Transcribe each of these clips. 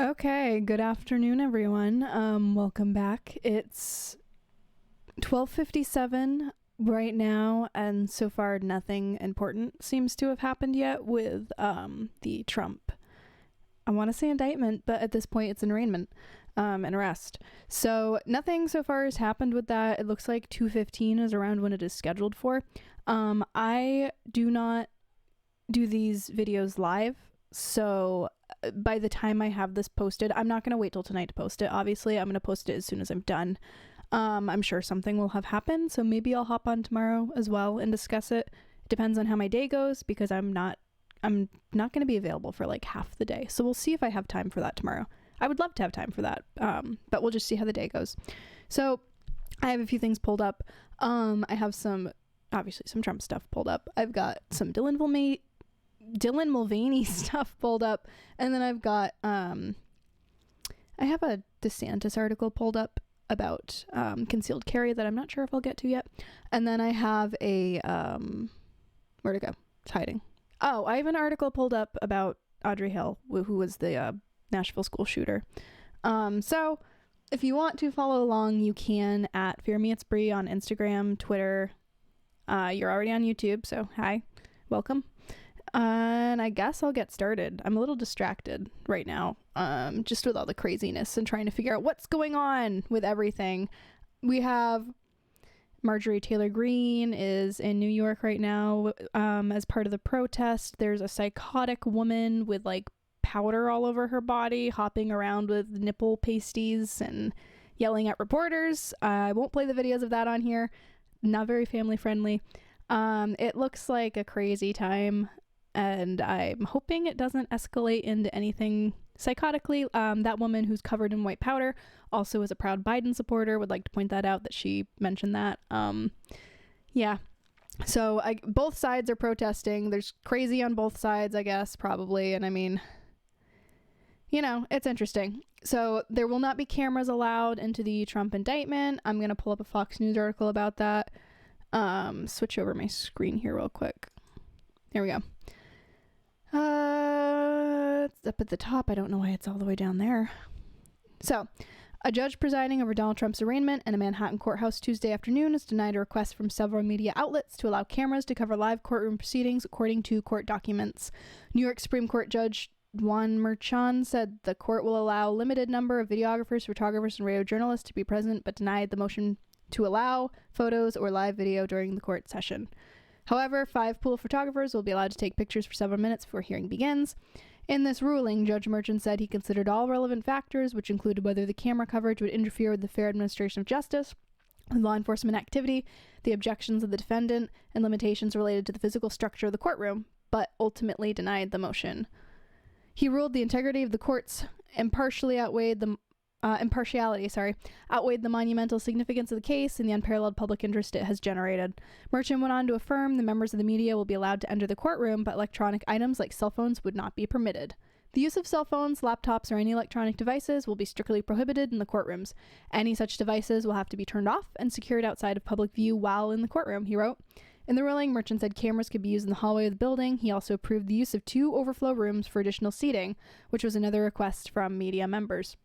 Okay, good afternoon, everyone. Welcome back. It's 12:57 right now, and so far nothing important seems to have happened yet with the Trump, I want to say indictment, but at this point it's an arraignment and arrest. So nothing so far has happened with that. It looks like 2:15 is around when it is scheduled for. I do not do these videos live, so by the time I have this posted, I'm not going to wait till tonight to post it. Obviously, I'm going to post it as soon as I'm done. I'm sure something will have happened, so maybe I'll hop on tomorrow as well and discuss it. It depends on how my day goes, because I'm not going to be available for like half the day. So we'll see if I have time for that tomorrow. I would love to have time for that, but we'll just see how the day goes. So I have a few things pulled up. I have obviously some Trump stuff pulled up. I've got some Dylan Mulvaney stuff pulled up, and then I've got I have a DeSantis article pulled up about concealed carry that I'm not sure if I'll get to yet, and then I have a where'd it go? It's hiding. Oh, I have an article pulled up about Audrey Hale, who was the Nashville school shooter. So if you want to follow along, you can at fearmeitsbre-The on Instagram, Twitter. You're already on YouTube, so hi, welcome. And I guess I'll get started. I'm a little distracted right now, just with all the craziness and trying to figure out what's going on with everything. We have Marjorie Taylor Greene is in New York right now as part of the protest. There's a psychotic woman with like powder all over her body, hopping around with nipple pasties and yelling at reporters. I won't play the videos of that on here. Not very family friendly. It looks like a crazy time, and I'm hoping it doesn't escalate into anything psychotically. That woman who's covered in white powder also is a proud Biden supporter. Would like to point that out, that she mentioned that. Yeah. So both sides are protesting. There's crazy on both sides, I guess, probably. And I mean, it's interesting. So there will not be cameras allowed into the Trump indictment. I'm going to pull up a Fox News article about that. Switch over my screen here real quick. There we go. It's up at the top. I don't know why it's all the way down there. So, a judge presiding over Donald Trump's arraignment in a Manhattan courthouse Tuesday afternoon has denied a request from several media outlets to allow cameras to cover live courtroom proceedings, according to court documents. New York Supreme Court Judge Juan Merchan said the court will allow a limited number of videographers, photographers, and radio journalists to be present, but denied the motion to allow photos or live video during the court session. However, 5 pool photographers will be allowed to take pictures for several minutes before hearing begins. In this ruling, Judge Merchan said he considered all relevant factors, which included whether the camera coverage would interfere with the fair administration of justice, with law enforcement activity, the objections of the defendant, and limitations related to the physical structure of the courtroom, but ultimately denied the motion. He ruled the integrity of the courts outweighed the monumental significance of the case and the unparalleled public interest it has generated. Merchan went on to affirm the members of the media will be allowed to enter the courtroom, but electronic items like cell phones would not be permitted. The use of cell phones, laptops, or any electronic devices will be strictly prohibited in the courtrooms. Any such devices will have to be turned off and secured outside of public view while in the courtroom, he wrote. In the ruling, Merchan said cameras could be used in the hallway of the building. He also approved the use of 2 overflow rooms for additional seating, which was another request from media members.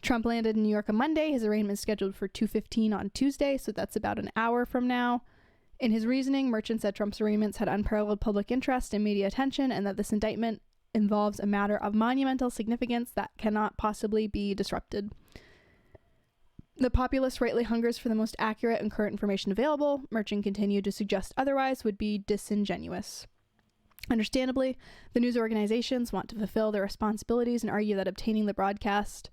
Trump landed in New York on Monday. His arraignment is scheduled for 2:15 on Tuesday, so that's about an hour from now. In his reasoning, Merchan said Trump's arraignments had unparalleled public interest and media attention, and that this indictment involves a matter of monumental significance that cannot possibly be disrupted. The populace rightly hungers for the most accurate and current information available. Merchan continued to suggest otherwise would be disingenuous. Understandably, the news organizations want to fulfill their responsibilities and argue that obtaining the broadcast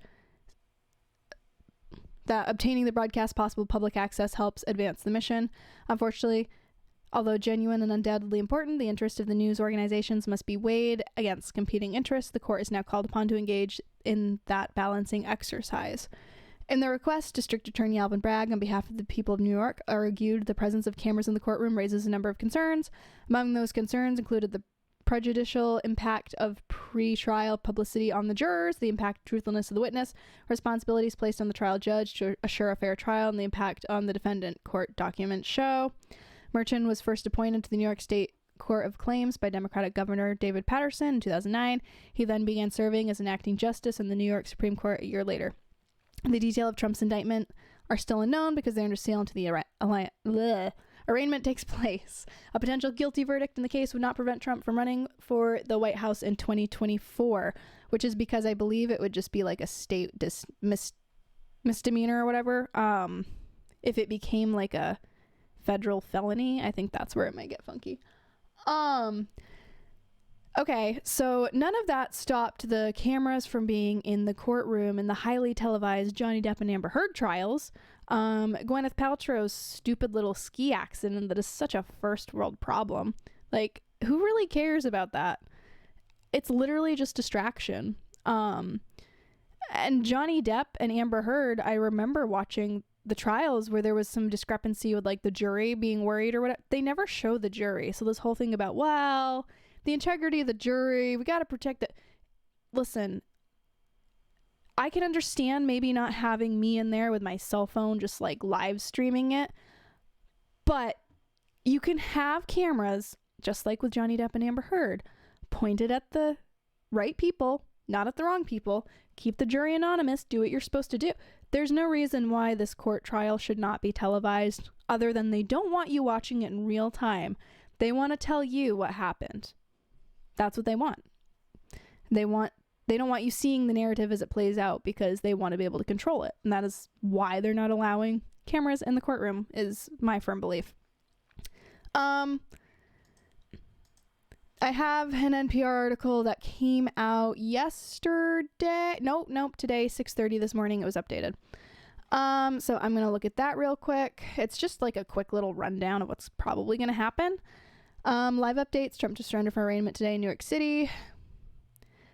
possible public access helps advance the mission. Unfortunately, although genuine and undoubtedly important, the interest of the news organizations must be weighed against competing interests. The court is now called upon to engage in that balancing exercise. In their request, District Attorney Alvin Bragg, on behalf of the people of New York, argued the presence of cameras in the courtroom raises a number of concerns. Among those concerns included the prejudicial impact of pre-trial publicity on the jurors, the impact of truthfulness of the witness, responsibilities placed on the trial judge to assure a fair trial, and the impact on the defendant, court documents show. Merchan was first appointed to the New York State Court of Claims by Democratic Governor David Paterson in 2009. He then began serving as an acting justice in the New York Supreme Court a year later. The detail of Trump's indictment are still unknown because they're under seal until the arraignment takes place. A potential guilty verdict in the case would not prevent Trump from running for the White House in 2024, which is because I believe it would just be like a state misdemeanor or whatever. If it became like a federal felony, I think that's where it might get funky. Okay, so none of that stopped the cameras from being in the courtroom in the highly televised Johnny Depp and Amber Heard trials. Gwyneth Paltrow's stupid little ski accident that is such a first world problem. Like, who really cares about that? It's literally just distraction. And Johnny Depp and Amber Heard, I remember watching the trials where there was some discrepancy with like the jury being worried or whatever. They never show the jury. So this whole thing about, well, the integrity of the jury, we got to protect it. Listen, I can understand maybe not having me in there with my cell phone just like live streaming it, but you can have cameras just like with Johnny Depp and Amber Heard pointed at the right people, not at the wrong people. Keep the jury anonymous, do what you're supposed to do. There's no reason why this court trial should not be televised other than they don't want you watching it in real time. They want to tell you what happened. That's what they want. They don't want you seeing the narrative as it plays out because they want to be able to control it. And that is why they're not allowing cameras in the courtroom, is my firm belief. I have an NPR article that came out yesterday. Nope, today, 6:30 this morning. It was updated. So I'm going to look at that real quick. It's just like a quick little rundown of what's probably going to happen. Live updates. Trump to surrender for arraignment today in New York City.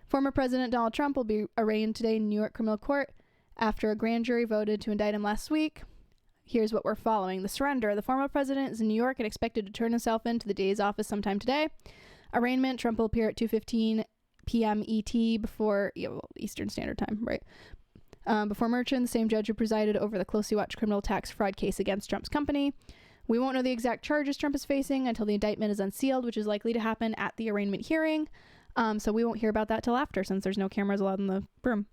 Former President Donald Trump will be arraigned today in New York criminal court after a grand jury voted to indict him last week. Here's what we're following. The surrender. The former president is in New York and expected to turn himself into the DA's office sometime today. Arraignment. Trump will appear at 2:15 p.m. ET before Eastern Standard Time, right? Before Merchant, the same judge who presided over the closely watched criminal tax fraud case against Trump's company. We won't know the exact charges Trump is facing until the indictment is unsealed, which is likely to happen at the arraignment hearing. So we won't hear about that till after, since there's no cameras allowed in the room.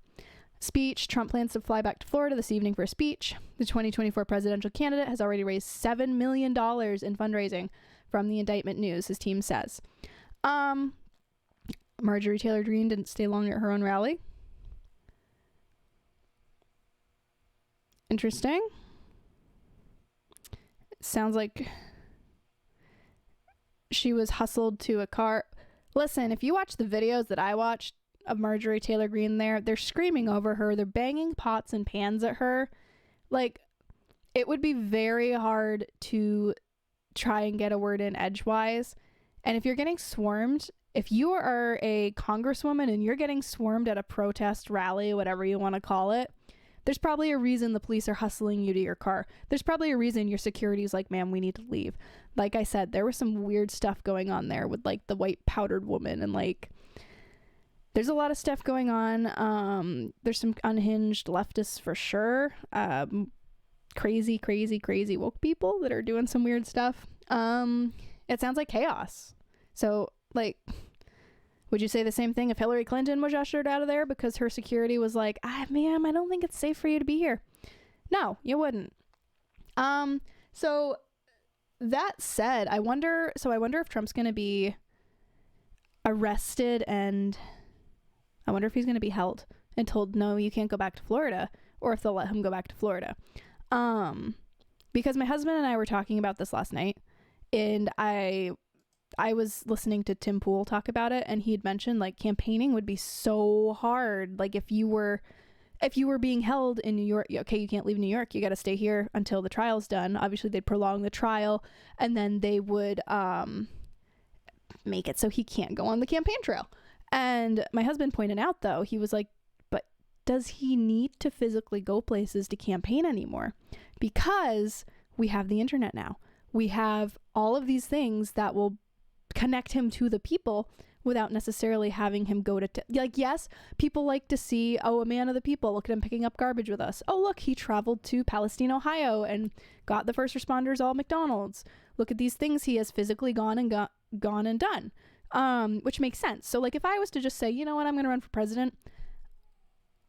Speech. Trump plans to fly back to Florida this evening for a speech. The 2024 presidential candidate has already raised $7 million in fundraising from the indictment news, his team says. Marjorie Taylor Greene didn't stay long at her own rally. Interesting. It sounds like she was hustled to a car. Listen, if you watch the videos that I watched of Marjorie Taylor Greene they're screaming over her. They're banging pots and pans at her. Like, it would be very hard to try and get a word in edgewise. And if you're getting swarmed, if you are a congresswoman and you're getting swarmed at a protest rally, whatever you want to call it, there's probably a reason the police are hustling you to your car. There's probably a reason your security is like, ma'am, we need to leave. Like I said, there was some weird stuff going on there with like the white powdered woman, and like there's a lot of stuff going on. There's some unhinged leftists for sure. Crazy woke people that are doing some weird stuff. It sounds like chaos. So, like, would you say the same thing if Hillary Clinton was ushered out of there because her security was like, ma'am, I don't think it's safe for you to be here? No, you wouldn't. So that said, I wonder if Trump's going to be arrested, and I wonder if he's going to be held and told, no, you can't go back to Florida, or if they'll let him go back to Florida. Because my husband and I were talking about this last night, and I was listening to Tim Pool talk about it, and he'd mentioned like campaigning would be so hard. Like if you were being held in New York, okay, you can't leave New York, you got to stay here until the trial's done. Obviously they'd prolong the trial, and then they would make it so he can't go on the campaign trail. And my husband pointed out, though, he was like, but does he need to physically go places to campaign anymore? Because we have the internet now. We have all of these things that will connect him to the people without necessarily having him go to like, yes, people like to see, oh, a man of the people, look at him picking up garbage with us. Oh, look, he traveled to Palestine, Ohio and got the first responders all McDonald's. look at these things he has physically gone and done, which makes sense. So like if I was to just say, you know what, I'm going to run for president,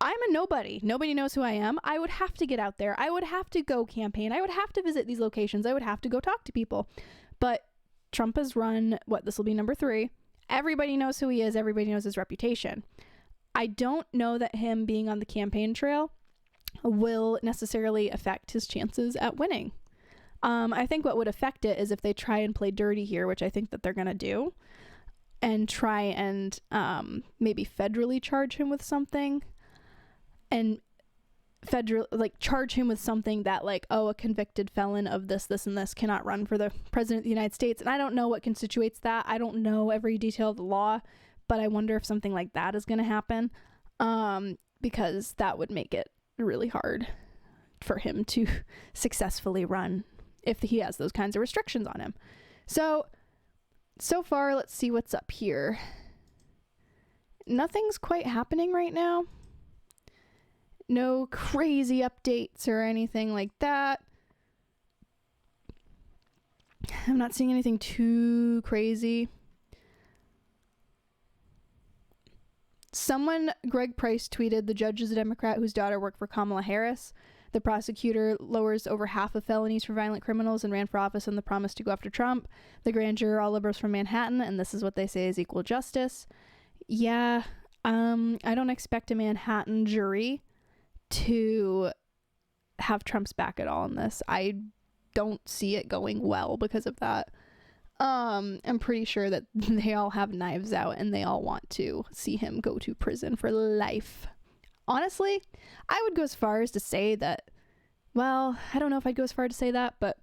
I'm a nobody. Nobody knows who I am. I would have to get out there. I would have to go campaign. I would have to visit these locations. I would have to go talk to people. But Trump has run, this will be number 3. Everybody knows who he is. Everybody knows his reputation. I don't know that him being on the campaign trail will necessarily affect his chances at winning. I think what would affect it is if they try and play dirty here, which I think that they're going to do, and try and maybe federally charge him with something, and charge him with something that like, oh, a convicted felon of this, and this cannot run for the president of the United States. And I don't know what constitutes that. I don't know every detail of the law, but I wonder if something like that is going to happen, because that would make it really hard for him to successfully run if he has those kinds of restrictions on him. So far, let's see what's up here. Nothing's quite happening right now. No crazy updates or anything like that. I'm not seeing anything too crazy. Greg Price tweeted, the judge is a Democrat whose daughter worked for Kamala Harris. The prosecutor lowers over half of felonies for violent criminals and ran for office on the promise to go after Trump. The grand jury are all liberals from Manhattan, and this is what they say is equal justice. Yeah, I don't expect a Manhattan jury to have Trump's back at all in this. I don't see it going well because of that. I'm pretty sure that they all have knives out and they all want to see him go to prison for life. Honestly, I would go as far as to say that, well, I don't know if I'd go as far to say that, but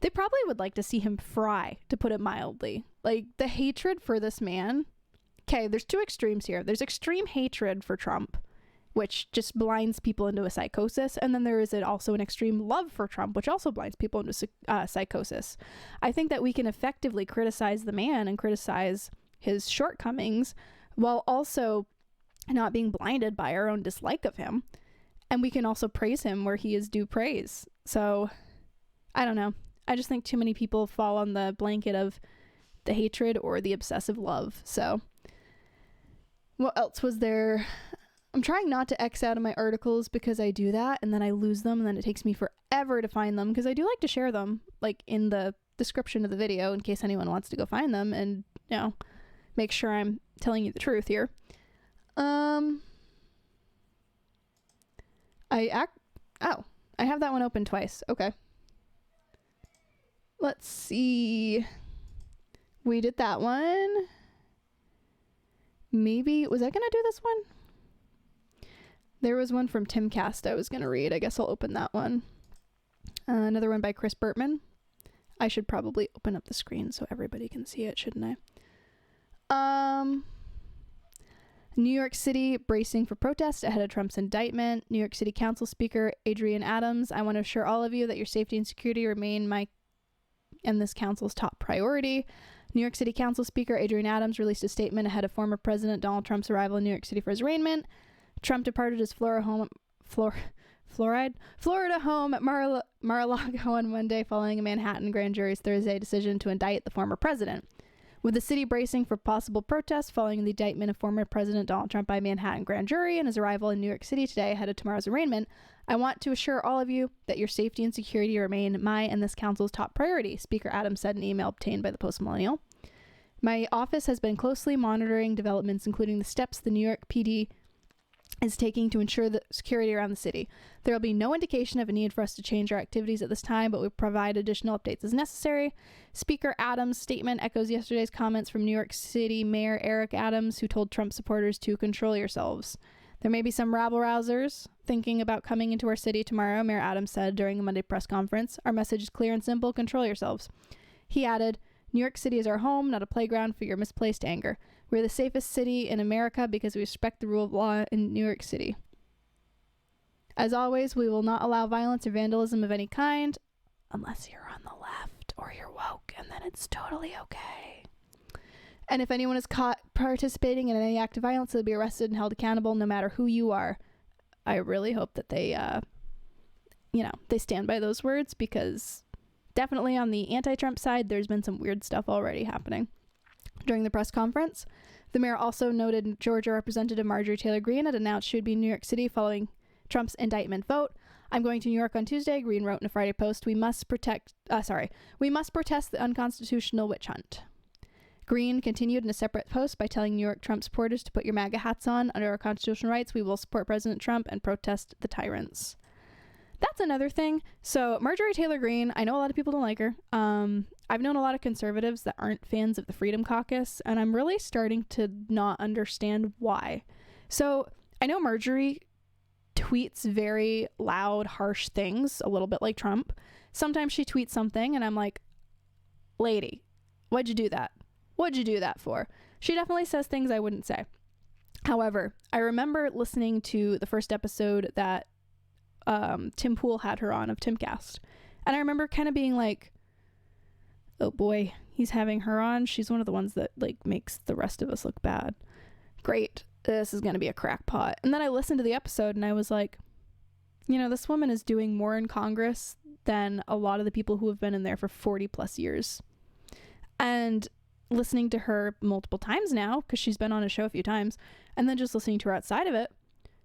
they probably would like to see him fry, to put it mildly. Like, the hatred for this man. Okay, there's 2 extremes here. There's extreme hatred for Trump, which just blinds people into a psychosis. And then there is also an extreme love for Trump, which also blinds people into psychosis. I think that we can effectively criticize the man and criticize his shortcomings while also not being blinded by our own dislike of him. And we can also praise him where he is due praise. So, I don't know. I just think too many people fall on the blanket of the hatred or the obsessive love. So, what else was there? I'm trying not to X out of my articles because I do that and then I lose them and then it takes me forever to find them, because I do like to share them like in the description of the video in case anyone wants to go find them and, you know, make sure I'm telling you the truth here. I have that one open twice. Okay. Let's see. We did that one. Maybe, was I gonna do this one? There was one from Timcast I was going to read. I guess I'll open that one. Another one by Chris Bertman. I should probably open up the screen so everybody can see it, shouldn't I? New York City bracing for protest ahead of Trump's indictment. New York City Council Speaker Adrian Adams, I want to assure all of you that your safety and security remain my and this council's top priority. New York City Council Speaker Adrian Adams released a statement ahead of former President Donald Trump's arrival in New York City for his arraignment. Trump departed his Florida home at Mar-a-Lago on Monday following a Manhattan grand jury's Thursday decision to indict the former president. With the city bracing for possible protests following the indictment of former President Donald Trump by Manhattan grand jury and his arrival in New York City today ahead of tomorrow's arraignment, I want to assure all of you that your safety and security remain my and this council's top priority, Speaker Adams said in an email obtained by the Post-Millennial. My office has been closely monitoring developments, including the steps the New York PD is taking to ensure the security around the city. There will be no indication of a need for us to change our activities at this time, but we provide additional updates as necessary. Speaker Adams' statement echoes yesterday's comments from New York City Mayor Eric Adams, who told Trump supporters to control yourselves. There may be some rabble-rousers thinking about coming into our city tomorrow, Mayor Adams said during a Monday press conference. Our message is clear and simple: control yourselves. He added, New York City is our home, not a playground for your misplaced anger. We're the safest city in America because we respect the rule of law in New York City. As always, we will not allow violence or vandalism of any kind, unless you're on the left or you're woke, and then it's totally okay. And if anyone is caught participating in any act of violence, they'll be arrested and held accountable no matter who you are. I really hope that they stand by those words, because definitely on the anti-Trump side, there's been some weird stuff already happening. During the press conference, the mayor also noted Georgia Representative Marjorie Taylor Greene had announced she would be in New York City following Trump's indictment vote. I'm going to New York on Tuesday, Greene wrote in a Friday Post. We must protest the unconstitutional witch hunt. Greene continued in a separate post by telling New York Trump supporters to put your MAGA hats on. Under our constitutional rights, we will support President Trump and protest the tyrants. That's another thing. So Marjorie Taylor Greene, I know a lot of people don't like her. I've known a lot of conservatives that aren't fans of the Freedom Caucus, and I'm really starting to not understand why. So I know Marjorie tweets very loud, harsh things, a little bit like Trump. Sometimes she tweets something and I'm like, lady, why'd you do that? What'd you do that for? She definitely says things I wouldn't say. However, I remember listening to the first episode that Tim Pool had her on of Timcast. And I remember kind of being like, oh boy, he's having her on. She's one of the ones that like makes the rest of us look bad. Great. This is going to be a crackpot. And then I listened to the episode and I was like, you know, this woman is doing more in Congress than a lot of the people who have been in there for 40 plus years. And listening to her multiple times now, because she's been on a show a few times, and then just listening to her outside of it,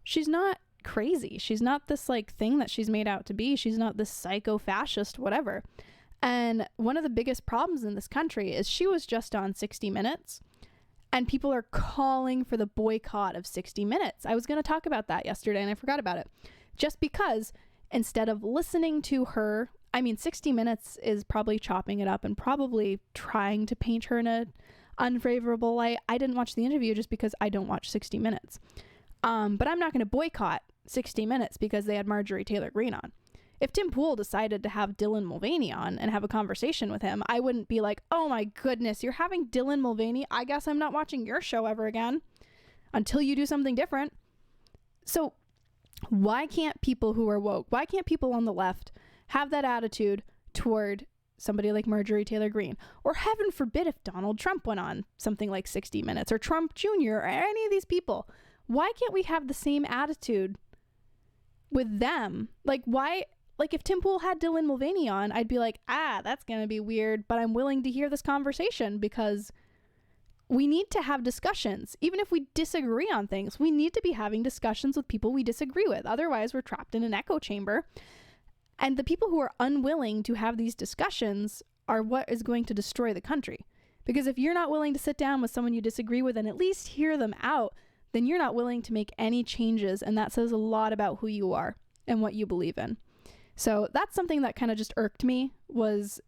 she's not crazy. She's not this like thing that she's made out to be. She's not this psycho fascist, whatever. And one of the biggest problems in this country is she was just on 60 Minutes. And people are calling for the boycott of 60 Minutes. I was going to talk about that yesterday and I forgot about it. Just because instead of listening to her, 60 Minutes is probably chopping it up and probably trying to paint her in a unfavorable light. I didn't watch the interview just because I don't watch 60 Minutes. But I'm not going to boycott 60 Minutes because they had Marjorie Taylor Greene on. If Tim Pool decided to have Dylan Mulvaney on and have a conversation with him, I wouldn't be like, oh my goodness, you're having Dylan Mulvaney? I guess I'm not watching your show ever again until you do something different. So why can't people who are woke, why can't people on the left have that attitude toward somebody like Marjorie Taylor Greene? Or heaven forbid if Donald Trump went on something like 60 Minutes or Trump Jr. or any of these people. Why can't we have the same attitude with them? Like, why? Like, if Tim Pool had Dylan Mulvaney on, I'd be like, that's going to be weird, but I'm willing to hear this conversation because we need to have discussions. Even if we disagree on things, we need to be having discussions with people we disagree with. Otherwise, we're trapped in an echo chamber. And the people who are unwilling to have these discussions are what is going to destroy the country. Because if you're not willing to sit down with someone you disagree with and at least hear them out, then you're not willing to make any changes. And that says a lot about who you are and what you believe in. So that's something that kind of just irked me, was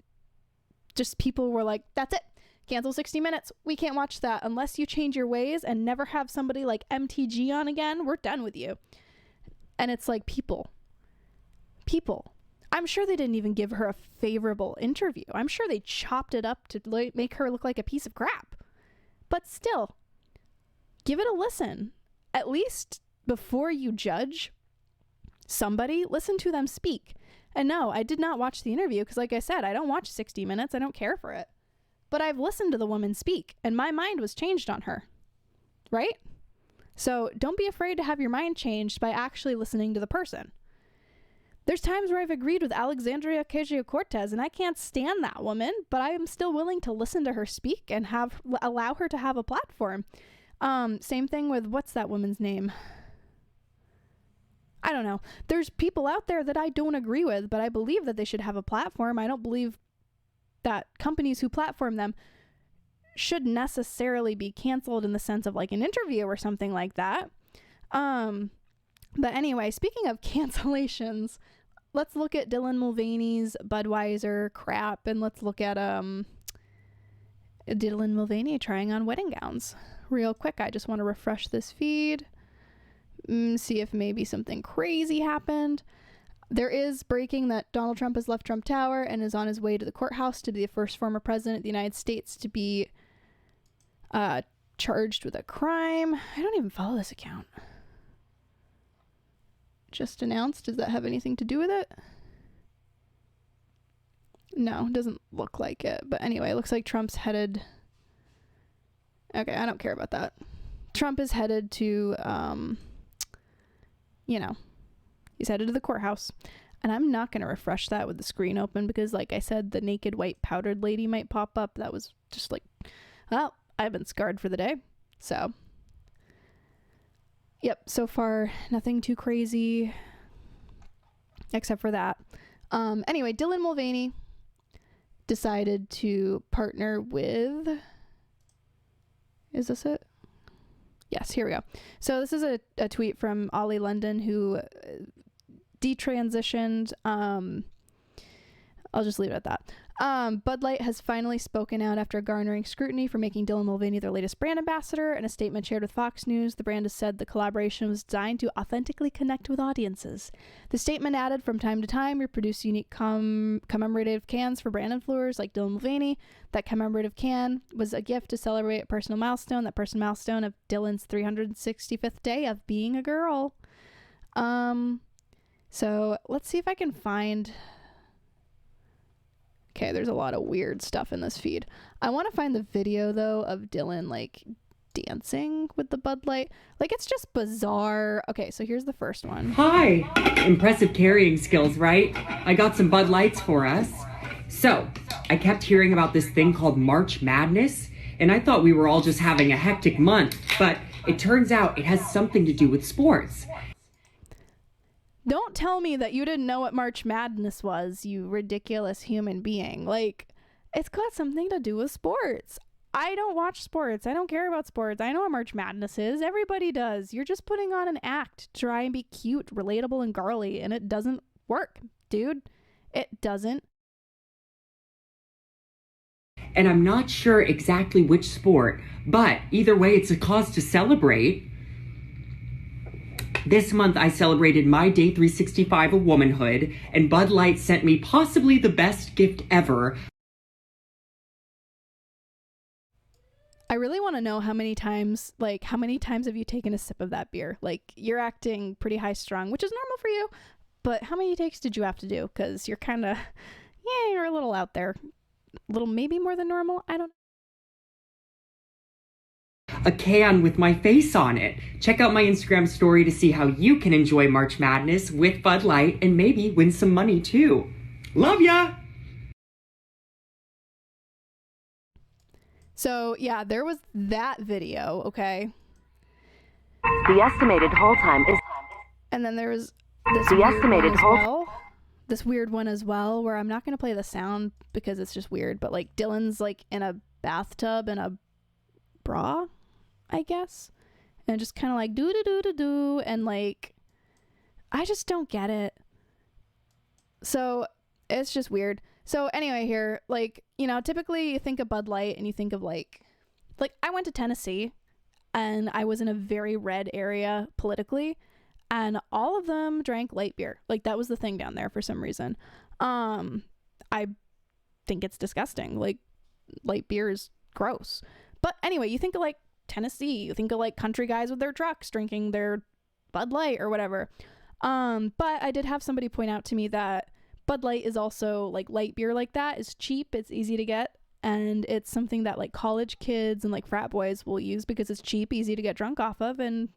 just people were like, that's it. Cancel 60 Minutes. We can't watch that unless you change your ways and never have somebody like MTG on again. We're done with you. And it's like, people. I'm sure they didn't even give her a favorable interview. I'm sure they chopped it up to make her look like a piece of crap. But still, give it a listen. At least before you judge somebody, listen to them speak. And no, I did not watch the interview because, like I said, I don't watch 60 Minutes. I don't care for it. But I've listened to the woman speak and my mind was changed on her. Right? So don't be afraid to have your mind changed by actually listening to the person. There's times where I've agreed with Alexandria Ocasio-Cortez and I can't stand that woman, but I am still willing to listen to her speak and allow her to have a platform. Same thing with, what's that woman's name? I don't know. There's people out there that I don't agree with, but I believe that they should have a platform. I don't believe that companies who platform them should necessarily be canceled in the sense of like an interview or something like that. But anyway, speaking of cancellations, let's look at Dylan Mulvaney's Budweiser crap, and let's look at Dylan Mulvaney trying on wedding gowns real quick. I just want to refresh this feed. See if maybe something crazy happened. There is breaking that Donald Trump has left Trump Tower and is on his way to the courthouse to be the first former president of the United States to be charged with a crime. I don't even follow this account. Just announced. Does that have anything to do with it? No, it doesn't look like it. But anyway, it looks like Trump's headed... Okay, I don't care about that. Trump is headed to... he's headed to the courthouse. And I'm not going to refresh that with the screen open because, like I said, the naked white powdered lady might pop up. That was just like, well, I've been scarred for the day. So, yep, so far, nothing too crazy except for that. Anyway, Dylan Mulvaney decided to partner with... Is this it? Yes, here we go. So this is a tweet from Ollie London, who detransitioned. I'll just leave it at that. Budlight has finally spoken out after garnering scrutiny for making Dylan Mulvaney their latest brand ambassador. In a statement shared with Fox News, the brand has said the collaboration was designed to authentically connect with audiences. The statement added, from time to time, we produce unique commemorative cans for brand influencers like Dylan Mulvaney. That commemorative can was a gift to celebrate a personal milestone, that personal milestone of Dylan's 365th day of being a girl. So let's see if I can find... Okay, there's a lot of weird stuff in this feed. I want to find the video, though, of Dylan, like, dancing with the Bud Light. Like, it's just bizarre. Okay, so here's the first one. Hi! Impressive carrying skills, right? I got some Bud Lights for us. So, I kept hearing about this thing called March Madness, and I thought we were all just having a hectic month, but it turns out it has something to do with sports. Don't tell me that you didn't know what March Madness was, you ridiculous human being. Like, it's got something to do with sports. I don't watch sports. I don't care about sports. I know what March Madness is. Everybody does. You're just putting on an act to try and be cute, relatable, and girly, and it doesn't work, dude. It doesn't. And I'm not sure exactly which sport, but either way, it's a cause to celebrate. This month, I celebrated my day 365 of womanhood, and Bud Light sent me possibly the best gift ever. I really want to know how many times have you taken a sip of that beer? Like, you're acting pretty high strung, which is normal for you, but how many takes did you have to do? Because you're kind of, yeah, you're a little out there. A little, maybe more than normal. I don't know. A can with my face on it. Check out my Instagram story to see how you can enjoy March Madness with Bud Light and maybe win some money too. Love ya! So yeah, there was that video, okay? The estimated hold time is... And then there was this The weird estimated one as hold... well. This weird one as well, where I'm not going to play the sound because it's just weird, but like Dylan's like in a bathtub in a bra, I guess, and just kind of like do, and like I just don't get it. So it's just weird. So anyway, here, like, you know, typically you think of Bud Light and you think of like I went to Tennessee and I was in a very red area politically, and all of them drank light beer. Like, that was the thing down there for some reason. I think it's disgusting. Like, light beer is gross. But anyway, you think of like Tennessee, you think of like country guys with their trucks drinking their Bud Light or whatever. But I did have somebody point out to me that Bud Light is also, like, light beer like that is cheap, it's easy to get, and it's something that like college kids and like frat boys will use because it's cheap, easy to get drunk off of, and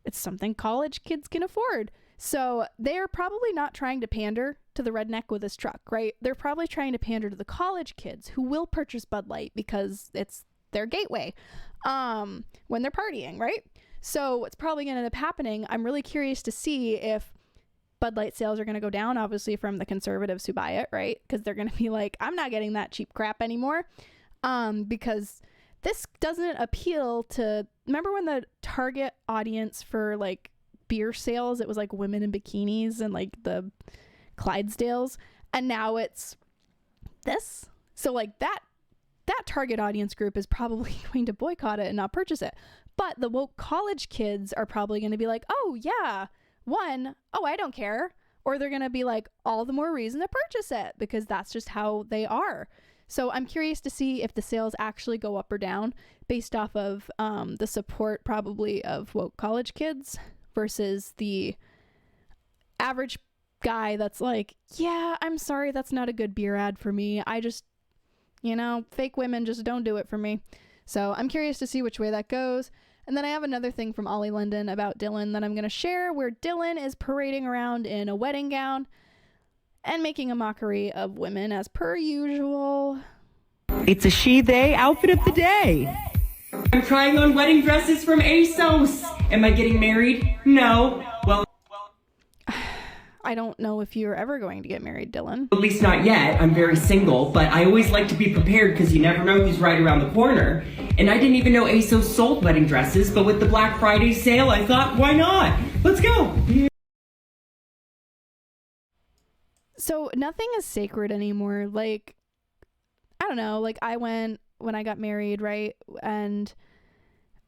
it's something college kids can afford. So they're probably not trying to pander to the redneck with his truck, right? They're probably trying to pander to the college kids who will purchase Bud Light because it's their gateway when they're partying, right? So what's probably going to end up happening, I'm really curious to see if Bud Light sales are going to go down, obviously, from the conservatives who buy it, right? Because they're going to be like, I'm not getting that cheap crap anymore, because this doesn't appeal to... Remember when the target audience for like beer sales, it was like women in bikinis and like the Clydesdales, and now it's this? So like that target audience group is probably going to boycott it and not purchase it. But the woke college kids are probably going to be like, oh yeah, I don't care. Or they're going to be like, all the more reason to purchase it, because that's just how they are. So I'm curious to see if the sales actually go up or down based off of the support probably of woke college kids versus the average guy that's like, yeah, I'm sorry, that's not a good beer ad for me. I just, fake women just don't do it for me. So I'm curious to see which way that goes. And then I have another thing from Ollie London about Dylan that I'm going to share, where Dylan is parading around in a wedding gown. and making a mockery of women as per usual. It's a she-they outfit of the day. I'm trying on wedding dresses from ASOS. Am I getting married? No. Well, I don't know if you're ever going to get married, Dylan. at least not yet. I'm very single, but I always like to be prepared because you never know who's right around the corner. And I didn't even know ASOS sold wedding dresses, but with the Black Friday sale, I thought, why not? Let's go. So nothing is sacred anymore. Like, I don't know, like I went when I got married, right? And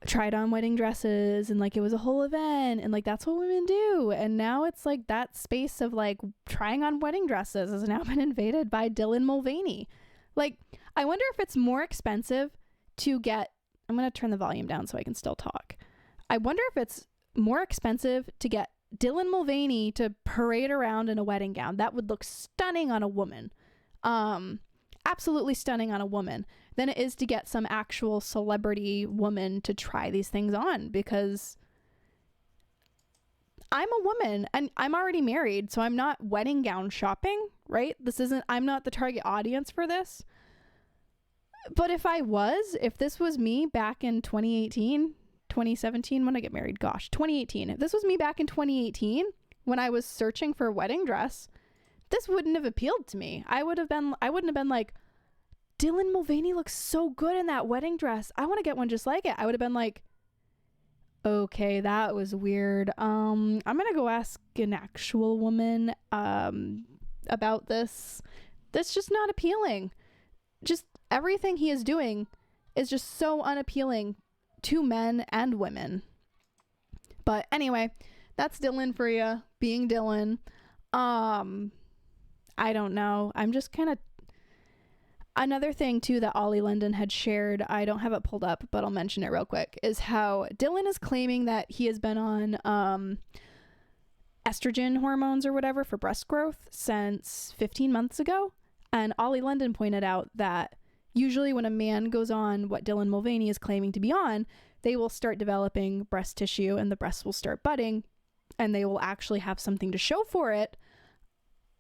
tried on wedding dresses and like it was a whole event and like that's what women do. And now it's like that space of like trying on wedding dresses has now been invaded by Dylan Mulvaney. Like, I wonder if it's more expensive to get, I'm going to turn the volume down so I can still talk. I wonder if it's more expensive to get Dylan Mulvaney to parade around in a wedding gown. That would look stunning on a woman. Absolutely stunning on a woman, than it is to get some actual celebrity woman to try these things on, because I'm a woman and I'm already married, so I'm not wedding gown shopping, right? I'm not the target audience for this. But if this was me back in 2017, when I get married, 2018, if this was me back in 2018, when I was searching for a wedding dress, this wouldn't have appealed to me. I wouldn't have been like, Dylan Mulvaney looks so good in that wedding dress. I want to get one just like it. I would have been like, okay, that was weird. I'm going to go ask an actual woman about this. That's just not appealing. Just everything he is doing is just so unappealing to men and women. But anyway, that's Dylan for you, being Dylan. I don't know. I'm just kind of... Another thing, too, that Ollie London had shared, I don't have it pulled up, but I'll mention it real quick, is how Dylan is claiming that he has been on estrogen hormones or whatever for breast growth since 15 months ago. And Ollie London pointed out that usually when a man goes on what Dylan Mulvaney is claiming to be on, they will start developing breast tissue and the breasts will start budding and they will actually have something to show for it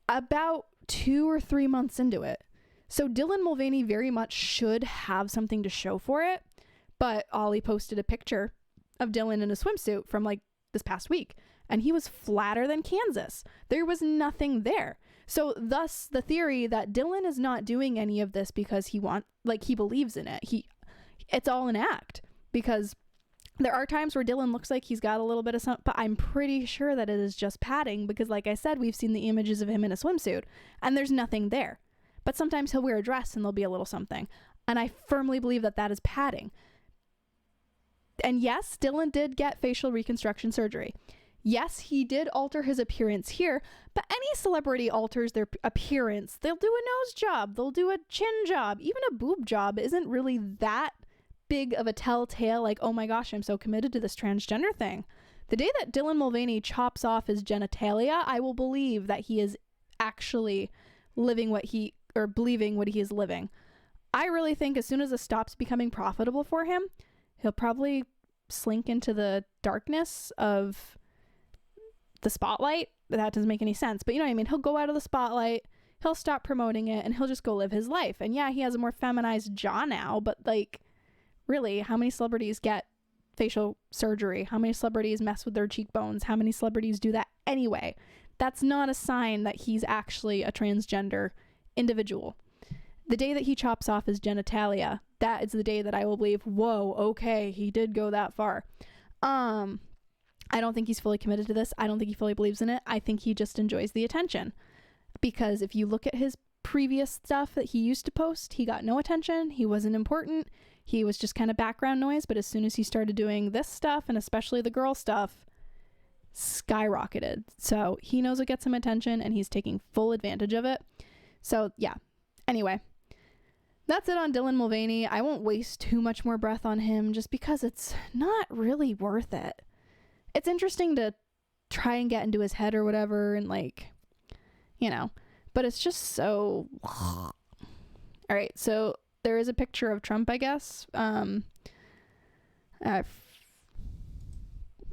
about 2 or 3 months into it. So Dylan Mulvaney very much should have something to show for it, but Ollie posted a picture of Dylan in a swimsuit from like this past week, and he was flatter than Kansas. There was nothing there. So thus the theory that Dylan is not doing any of this because he believes in it. It's all an act, because there are times where Dylan looks like he's got a little bit of something, but I'm pretty sure that it is just padding, because like I said, we've seen the images of him in a swimsuit and there's nothing there. But sometimes he'll wear a dress and there'll be a little something. And I firmly believe that that is padding. And yes, Dylan did get facial reconstruction surgery. Yes, he did alter his appearance here, but any celebrity alters their appearance. They'll do a nose job. They'll do a chin job. Even a boob job isn't really that big of a telltale, like, oh my gosh, I'm so committed to this transgender thing. The day that Dylan Mulvaney chops off his genitalia, I will believe that he is actually believing what he is living. I really think as soon as this stops becoming profitable for him, he'll probably slink into the darkness of the spotlight. That doesn't make any sense, but you know what I mean? He'll go out of the spotlight, he'll stop promoting it, and he'll just go live his life. And yeah, he has a more feminized jaw now, but like, really, how many celebrities get facial surgery? How many celebrities mess with their cheekbones? How many celebrities do that anyway? That's not a sign that he's actually a transgender individual. The day that he chops off his genitalia, that is the day that I will believe, whoa, okay, he did go that far. I don't think he's fully committed to this. I don't think he fully believes in it. I think he just enjoys the attention, because if you look at his previous stuff that he used to post, he got no attention. He wasn't important. He was just kind of background noise. But as soon as he started doing this stuff, and especially the girl stuff, skyrocketed. So he knows it gets him attention and he's taking full advantage of it. So yeah, anyway, that's it on Dylan Mulvaney. I won't waste too much more breath on him just because it's not really worth it. It's interesting to try and get into his head or whatever, and like, you know, but it's just so... All right, so there is a picture of Trump, I guess.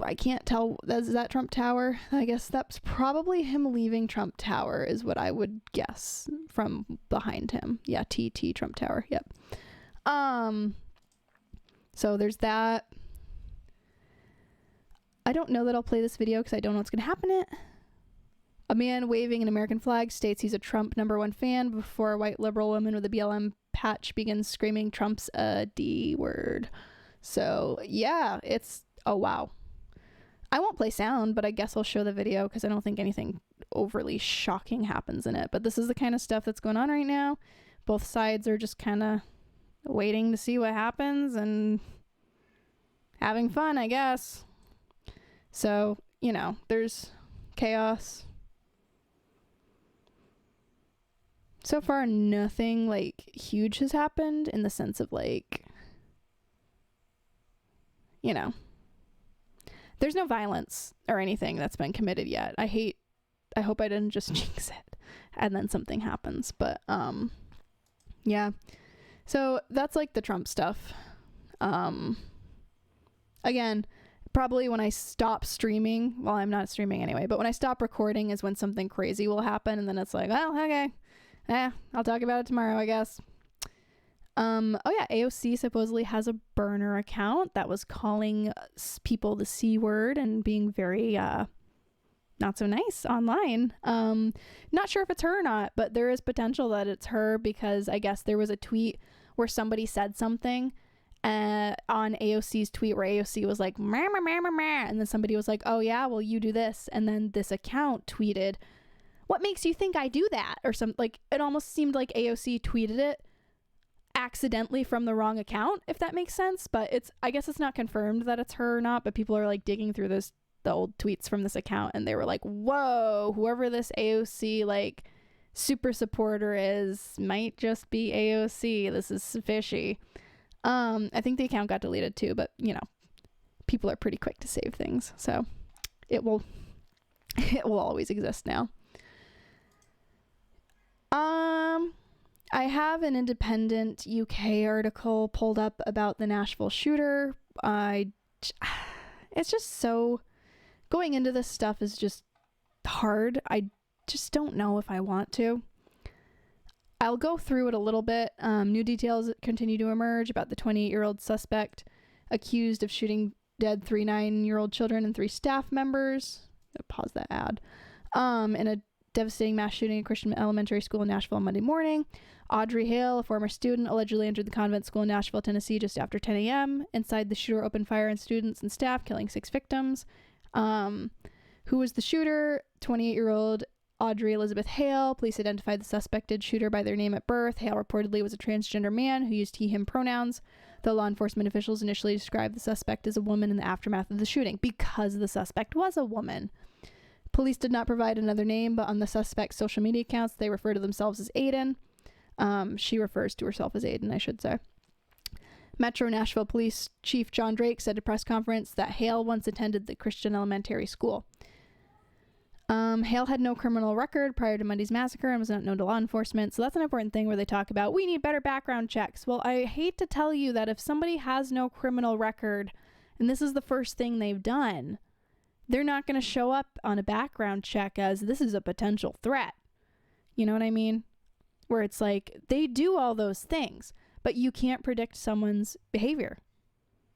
I can't tell. Is that Trump Tower? I guess that's probably him leaving Trump Tower is what I would guess from behind him. Yeah, TT Trump Tower. Yep. So there's that. I don't know that I'll play this video because I don't know what's going to happen in it. A man waving an American flag states he's a Trump #1 fan before a white liberal woman with a BLM patch begins screaming Trump's a D word. So yeah, it's, oh wow. I won't play sound, but I guess I'll show the video because I don't think anything overly shocking happens in it. But this is the kind of stuff that's going on right now. Both sides are just kind of waiting to see what happens and having fun, I guess. So, you know, there's chaos. So far, nothing like huge has happened in the sense of like, you know, there's no violence or anything that's been committed yet. I hope I didn't just jinx it and then something happens. But, yeah. So that's like the Trump stuff. Again, probably when I stop streaming, well, I'm not streaming anyway, but when I stop recording is when something crazy will happen. And then it's like, well, okay. I'll talk about it tomorrow, I guess. Oh yeah, AOC supposedly has a burner account that was calling people the C word and being very not so nice online. Not sure if it's her or not, but there is potential that it's her because I guess there was a tweet where somebody said something on AOC's tweet where AOC was like, meh, meh, meh, meh, meh. And then somebody was like, oh yeah, well you do this. And then this account tweeted, what makes you think I do that? Or some, like, it almost seemed like AOC tweeted it accidentally from the wrong account, if that makes sense. But I guess it's not confirmed that it's her or not, but people are like digging through the old tweets from this account and they were like, whoa, whoever this AOC like super supporter is might just be AOC. This is fishy. I think the account got deleted too, but you know, people are pretty quick to save things, so it will always exist now. I have an independent UK article pulled up about the Nashville shooter. It's just so, going into this stuff is just hard. I just don't know if I want to. I'll go through it a little bit. New details continue to emerge about the 28-year-old suspect accused of shooting dead 3 9-year-old children and 3 staff members. I'll pause that ad. In a devastating mass shooting at Christian elementary school in Nashville on Monday morning. Audrey Hale, a former student, allegedly entered the convent school in Nashville, Tennessee just after 10 a.m. Inside, the shooter opened fire on students and staff, killing 6 victims. Who was the shooter? 28-year-old Audrey Elizabeth Hale. Police identified the suspected shooter by their name at birth. Hale reportedly was a transgender man who used he, him pronouns. The law enforcement officials initially described the suspect as a woman in the aftermath of the shooting because the suspect was a woman. Police did not provide another name, but on the suspect's social media accounts, they refer to themselves as Aiden. She refers to herself as Aiden, I should say. Metro Nashville Police Chief John Drake said at a press conference that Hale once attended the Christian elementary school. Hale had no criminal record prior to Monday's massacre and was not known to law enforcement. So that's an important thing where they talk about, we need better background checks. Well, I hate to tell you that if somebody has no criminal record and this is the first thing they've done, they're not going to show up on a background check as this is a potential threat. You know what I mean? Where it's like, they do all those things, but you can't predict someone's behavior.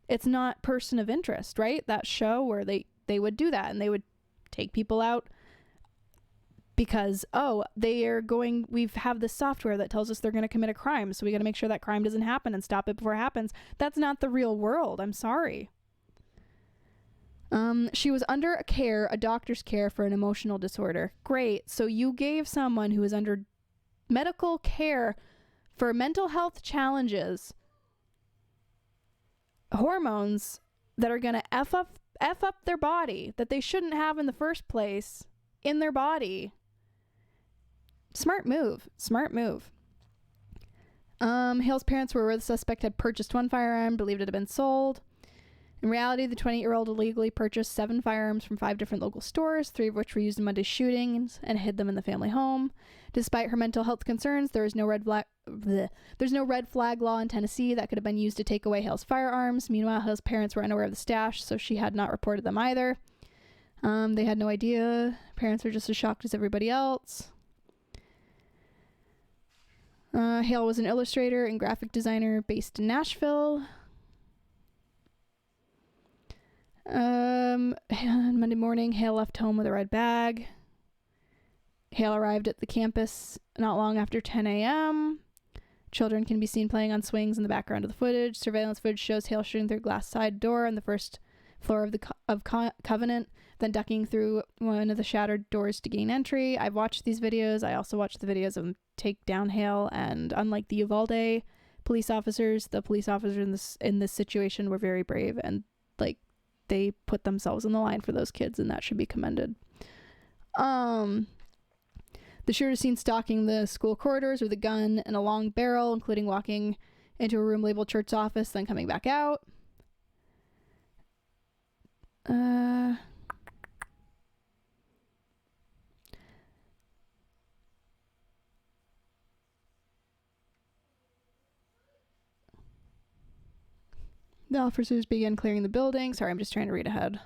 It's not person of interest, right? That show where they would do that and they would take people out because, we have this software that tells us they're going to commit a crime. So we got to make sure that crime doesn't happen and stop it before it happens. That's not the real world. I'm sorry. She was under a doctor's care for an emotional disorder. Great. So you gave someone who is under medical care for mental health challenges hormones that are going to F up their body that they shouldn't have in the first place in their body. Smart move. Hale's parents were aware the suspect had purchased one firearm, believed it had been sold. In reality, the 20-year-old illegally purchased 7 firearms from 5 different local stores, 3 of which were used in Monday's shootings, and hid them in the family home. Despite her mental health concerns, there's no red flag law in Tennessee that could have been used to take away Hale's firearms. Meanwhile, Hale's parents were unaware of the stash, so she had not reported them either. They had no idea. Parents were just as shocked as everybody else. Hale was an illustrator and graphic designer based in Nashville. Monday morning, Hale left home with a red bag. Hale arrived at the campus not long after 10 a.m. Children can be seen playing on swings in the background of the footage. Surveillance footage shows Hale shooting through a glass side door on the first floor of the Covenant, then ducking through one of the shattered doors to gain entry. I've watched these videos. I also watched the videos of him take down Hale, and unlike the Uvalde police officers, the police officers in this situation were very brave, and like they put themselves on the line for those kids, and that should be commended. The shooter seen stalking the school corridors with a gun and a long barrel, including walking into a room labeled church office, then coming back out. The officers began clearing the building. Sorry, I'm just trying to read ahead.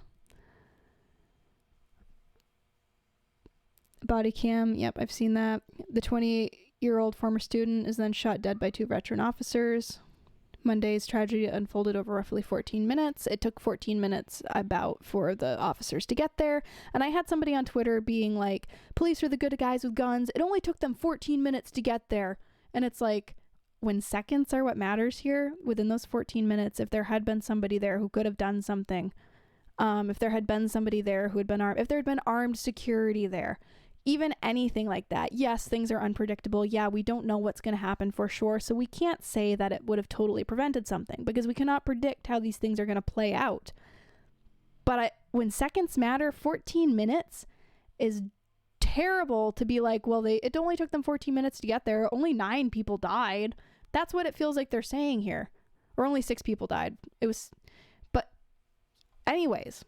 Body cam. Yep, I've seen that. The 20-year-old former student is then shot dead by 2 veteran officers. Monday's tragedy unfolded over roughly 14 minutes. It took 14 minutes about for the officers to get there. And I had somebody on Twitter being like, police are the good guys with guns. It only took them 14 minutes to get there. And it's like, when seconds are what matters here, within those 14 minutes, if there had been somebody there who could have done something, if there had been somebody there who had been armed, if there had been armed security there, even anything like that. Yes, things are unpredictable. Yeah, we don't know what's going to happen for sure. So we can't say that it would have totally prevented something because we cannot predict how these things are going to play out. But when seconds matter, 14 minutes is terrible to be like, well, it only took them 14 minutes to get there. Only 9 people died. That's what it feels like they're saying here. Or only 6 people died. But anyways,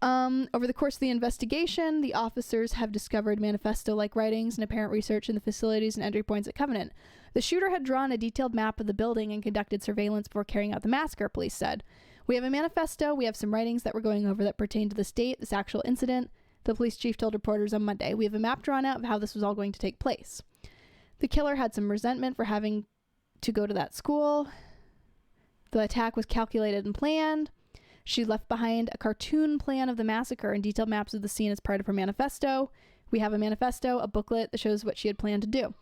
over the course of the investigation, the officers have discovered manifesto-like writings and apparent research in the facilities and entry points at Covenant. The shooter had drawn a detailed map of the building and conducted surveillance before carrying out the massacre, police said. We have a manifesto. We have some writings that we're going over that pertain to this date, this actual incident, the police chief told reporters on Monday. We have a map drawn out of how this was all going to take place. The killer had some resentment for having to go to that school. The attack was calculated and planned. She left behind a cartoon plan of the massacre and detailed maps of the scene as part of her manifesto. We have a manifesto, a booklet that shows what she had planned to do.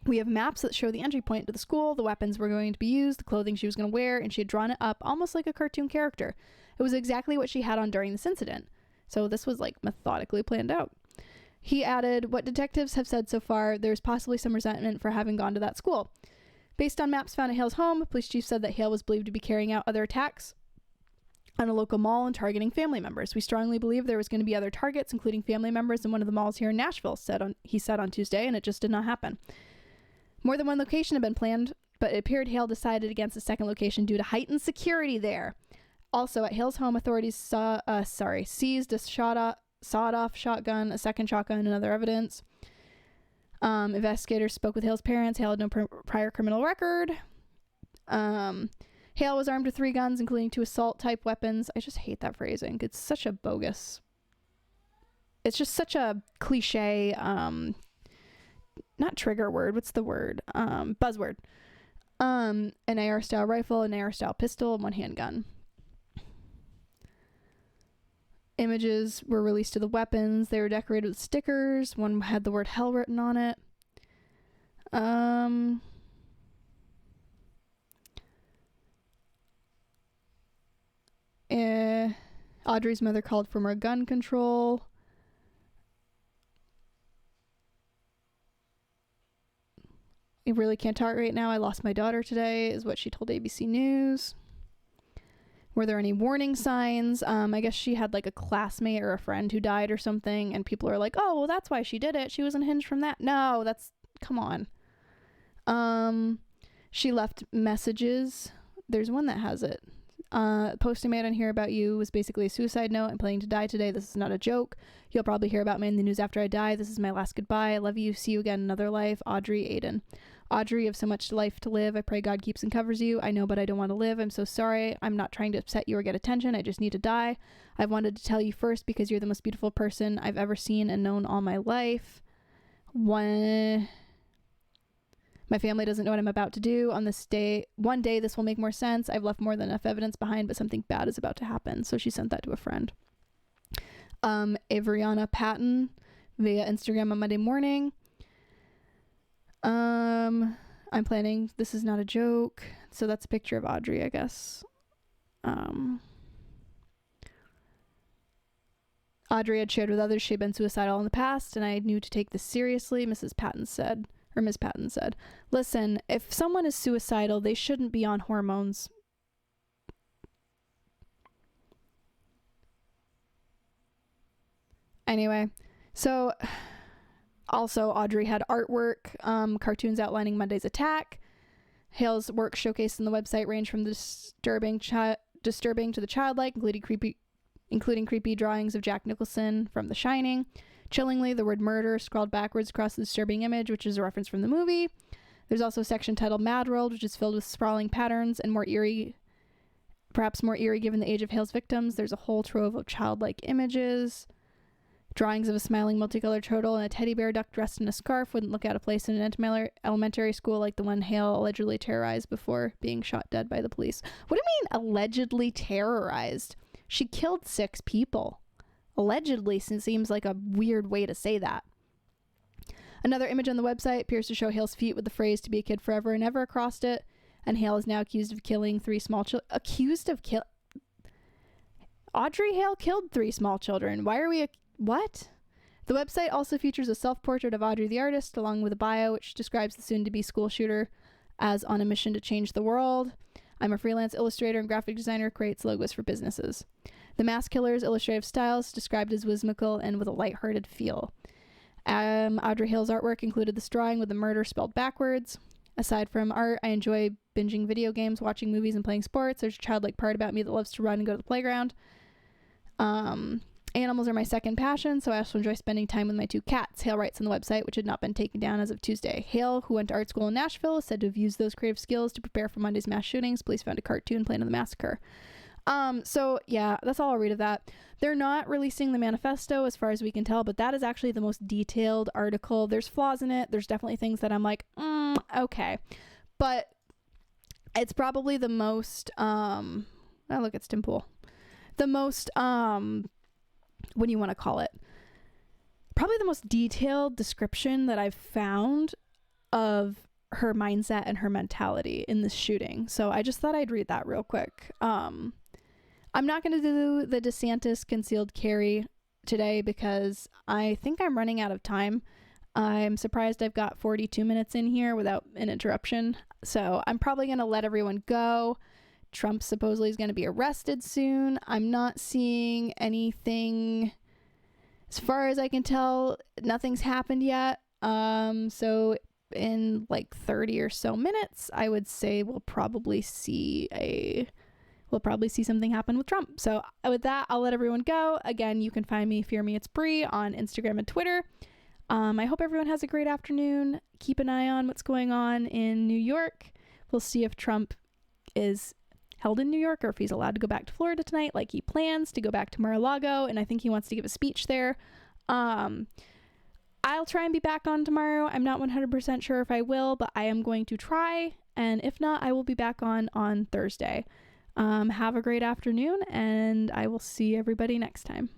We have maps that show the entry point to the school, the weapons were going to be used, the clothing she was going to wear, and she had drawn it up almost like a cartoon character. It was exactly what she had on during this incident. So this was like methodically planned out. He added, what detectives have said so far, there's possibly some resentment for having gone to that school. Based on maps found at Hale's home, the police chief said that Hale was believed to be carrying out other attacks on a local mall and targeting family members. We strongly believe there was going to be other targets, including family members in one of the malls here in Nashville, he said on Tuesday, and it just did not happen. More than one location had been planned, but it appeared Hale decided against a second location due to heightened security there. Also, at Hale's home, authorities seized a sawed-off shotgun, a second shotgun, and other evidence. Investigators spoke with Hale's parents. Hale had no prior criminal record. Hale was armed with 3 guns, including 2 assault-type weapons. I just hate that phrasing. It's such a bogus... It's just such a cliche, not trigger word, what's the word? Buzzword. An AR-style rifle, an AR-style pistol, and 1 handgun. Images were released of the weapons. They were decorated with stickers. One had the word hell written on it. Audrey's mother called for more gun control. I really can't talk right now. I lost my daughter today, is what she told ABC News. Were there any warning signs? I guess she had like a classmate or a friend who died or something, and people are like, oh, well, that's why she did it. She was unhinged from that. No, come on. She left messages. There's one that has it. Post I made on here about you was basically a suicide note. I'm planning to die today. This is not a joke. You'll probably hear about me in the news after I die. This is my last goodbye. I love you. See you again in another life. Audrey, Aiden. Audrey, you have so much life to live. I pray God keeps and covers you. I know, but I don't want to live. I'm so sorry. I'm not trying to upset you or get attention. I just need to die. I've wanted to tell you first because you're the most beautiful person I've ever seen and known all my life. My family doesn't know what I'm about to do on this day. One day this will make more sense. I've left more than enough evidence behind, but something bad is about to happen. So she sent that to a friend. Avriana Patton via Instagram on Monday morning. I'm planning, this is not a joke. So that's a picture of Audrey, I guess. Audrey had shared with others she had been suicidal in the past, and I knew to take this seriously. Ms. Patton said, listen, if someone is suicidal, they shouldn't be on hormones. Anyway, so also Audrey had artwork, cartoons outlining Monday's attack. Hale's work showcased on the website range from the disturbing to the childlike, including creepy drawings of Jack Nicholson from The Shining. Chillingly, the word murder scrawled backwards across the disturbing image, which is a reference from the movie. There's also a section titled Mad World, which is filled with sprawling patterns and perhaps more eerie given the age of Hale's victims. There's a whole trove of childlike images. Drawings of a smiling multicolored turtle and a teddy bear duck dressed in a scarf wouldn't look out of place in an elementary school like the one Hale allegedly terrorized before being shot dead by the police. What do you mean allegedly terrorized? She killed 6 people. Allegedly seems like a weird way to say that. Another image on the website appears to show Hale's feet with the phrase "to be a kid forever and ever" across it, and Hale is now accused of killing 3 small children. Audrey Hale killed 3 small children. Why are we what? The website also features a self-portrait of Audrey the artist, along with a bio which describes the soon-to-be school shooter as on a mission to change the world. I'm a freelance illustrator and graphic designer, creates logos for businesses. The mass killer's illustrative style is described as whimsical and with a lighthearted feel. Audrey Hale's artwork included this drawing with the murder spelled backwards. Aside from art, I enjoy binging video games, watching movies, and playing sports. There's a childlike part about me that loves to run and go to the playground. Animals are my second passion, so I also enjoy spending time with my 2 cats. Hale writes on the website, which had not been taken down as of Tuesday. Hale, who went to art school in Nashville, is said to have used those creative skills to prepare for Monday's mass shootings. Police found a cartoon plan of the massacre. So yeah, that's all I'll read of that. They're not releasing the manifesto as far as we can tell, but that is actually the most detailed article. There's flaws in it. There's definitely things that I'm like, okay. But it's probably the most, oh look, it's Tim Pool. The most, what do you want to call it? Probably the most detailed description that I've found of her mindset and her mentality in this shooting. So I just thought I'd read that real quick. I'm not going to do the DeSantis concealed carry today because I think I'm running out of time. I'm surprised I've got 42 minutes in here without an interruption. So I'm probably going to let everyone go. Trump supposedly is going to be arrested soon. I'm not seeing anything. As far as I can tell, nothing's happened yet. So in like 30 or so minutes, I would say we'll probably see something happen with Trump. So with that, I'll let everyone go. Again, you can find me fearmeitsbre on Instagram and Twitter. I hope everyone has a great afternoon. Keep an eye on what's going on in New York. We'll see if Trump is held in New York or if he's allowed to go back to Florida tonight, like he plans to go back to Mar-a-Lago, and I think he wants to give a speech there. I'll try and be back on tomorrow. I'm not 100% sure if I will, but I am going to try, and if not, I will be back on Thursday. Have a great afternoon, and I will see everybody next time.